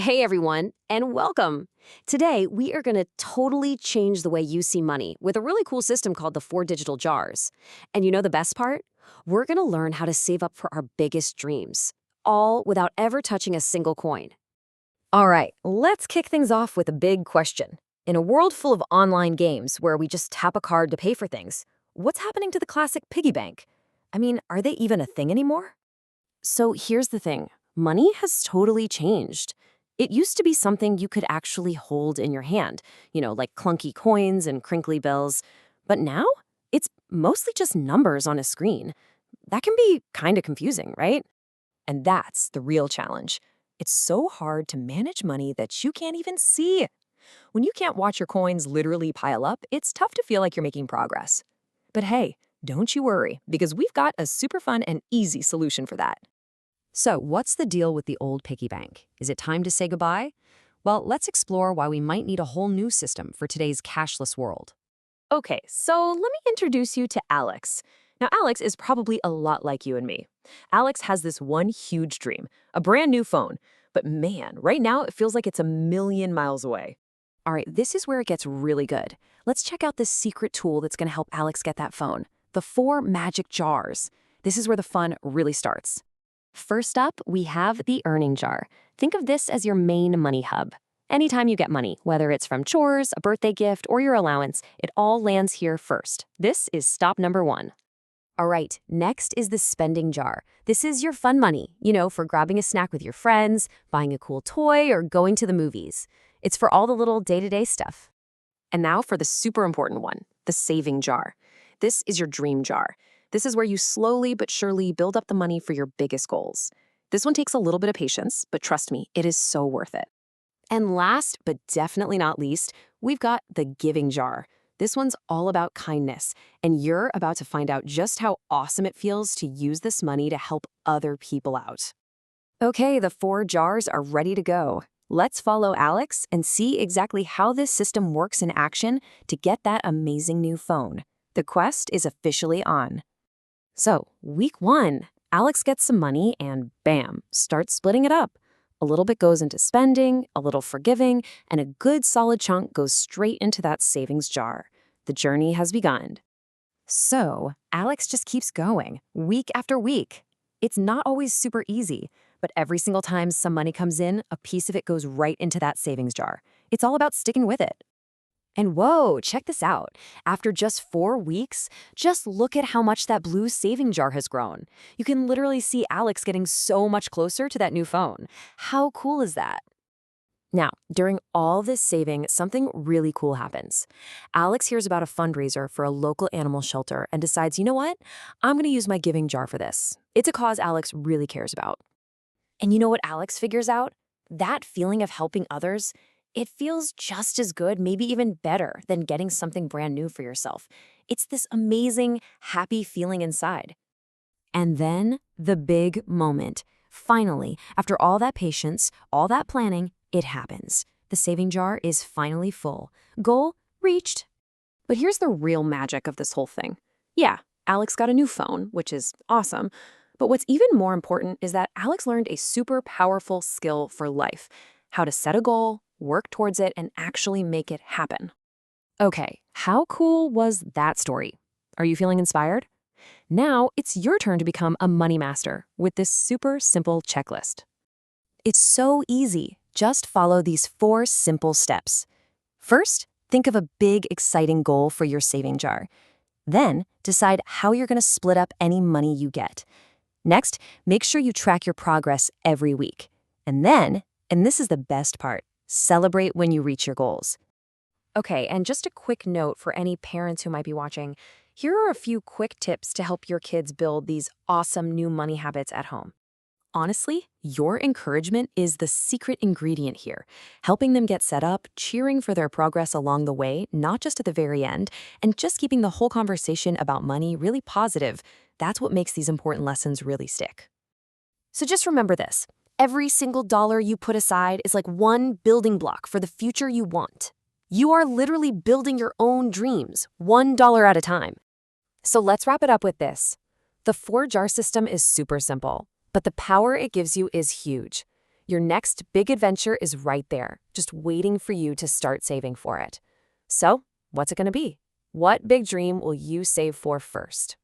Hey everyone, and welcome. Today, we are going to totally change the way you see money with a really cool system called the four digital jars. And you know the best part? We're going to learn how to save up for our biggest dreams, all without ever touching a single coin. All right, let's kick things off with a big question. In a world full of online games where we just tap a card to pay for things, what's happening to the classic piggy bank? I mean, are they even a thing anymore? So here's the thing. Money has totally changed. It used to be something you could actually hold in your hand, like clunky coins and crinkly bills. But now, it's mostly just numbers on a screen. That can be kind of confusing, right? And that's the real challenge. It's so hard to manage money that you can't even see. When you can't watch your coins literally pile up, it's tough to feel like you're making progress. But hey, don't you worry, because we've got a super fun and easy solution for that. So, what's the deal with the old piggy bank? Is it time to say goodbye? Well, let's explore why we might need a whole new system for today's cashless world. Okay, so let me introduce you to Alex. Now, Alex is probably a lot like you and me. Alex has this one huge dream, a brand new phone. But man, right now it feels like it's a million miles away. All right, this is where it gets really good. Let's check out this secret tool that's going to help Alex get that phone. The four magic jars. This is where the fun really starts. First up, we have the earning jar. Think of this as your main money hub. Anytime you get money, whether it's from chores, a birthday gift, or your allowance, it all lands here first. This is stop number one. All right, next is the spending jar. This is your fun money, for grabbing a snack with your friends, buying a cool toy, or going to the movies. It's for all the little day-to-day stuff. And now for the super important one, the saving jar. This is your dream jar. This is where you slowly but surely build up the money for your biggest goals. This one takes a little bit of patience, but trust me, it is so worth it. And last, but definitely not least, we've got the giving jar. This one's all about kindness, and you're about to find out just how awesome it feels to use this money to help other people out. Okay, the four jars are ready to go. Let's follow Alex and see exactly how this system works in action to get that amazing new phone. The quest is officially on. So, week one, Alex gets some money and bam, starts splitting it up. A little bit goes into spending, a little for giving, and a good solid chunk goes straight into that savings jar. The journey has begun. So, Alex just keeps going, week after week. It's not always super easy, but every single time some money comes in, a piece of it goes right into that savings jar. It's all about sticking with it. And whoa, check this out. After just 4 weeks, just look at how much that blue saving jar has grown. You can literally see Alex getting so much closer to that new phone. How cool is that? Now, during all this saving, something really cool happens. Alex hears about a fundraiser for a local animal shelter and decides, you know what? I'm going to use my giving jar for this. It's a cause Alex really cares about. And you know what Alex figures out? That feeling of helping others, it feels just as good, maybe even better, than getting something brand new for yourself. It's this amazing, happy feeling inside. And then the big moment. Finally, after all that patience, all that planning, it happens. The saving jar is finally full. Goal reached. But here's the real magic of this whole thing. Yeah, Alex got a new phone, which is awesome. But what's even more important is that Alex learned a super powerful skill for life: how to set a goal, work towards it, and actually make it happen. Okay, how cool was that story? Are you feeling inspired? Now it's your turn to become a money master with this super simple checklist. It's so easy. Just follow these 4 simple steps. First, think of a big, exciting goal for your saving jar. Then, decide how you're going to split up any money you get. Next, make sure you track your progress every week. And then, and this is the best part, celebrate when you reach your goals. Okay, and just a quick note for any parents who might be watching. Here are a few quick tips to help your kids build these awesome new money habits at home. Honestly, your encouragement is the secret ingredient here, helping them get set up, cheering for their progress along the way, not just at the very end, and just keeping the whole conversation about money really positive. That's what makes these important lessons really stick. So just remember this. Every single dollar you put aside is like one building block for the future you want. You are literally building your own dreams, $1 at a time. So let's wrap it up with this. The 4-jar system is super simple, but the power it gives you is huge. Your next big adventure is right there, just waiting for you to start saving for it. So, what's it going to be? What big dream will you save for first?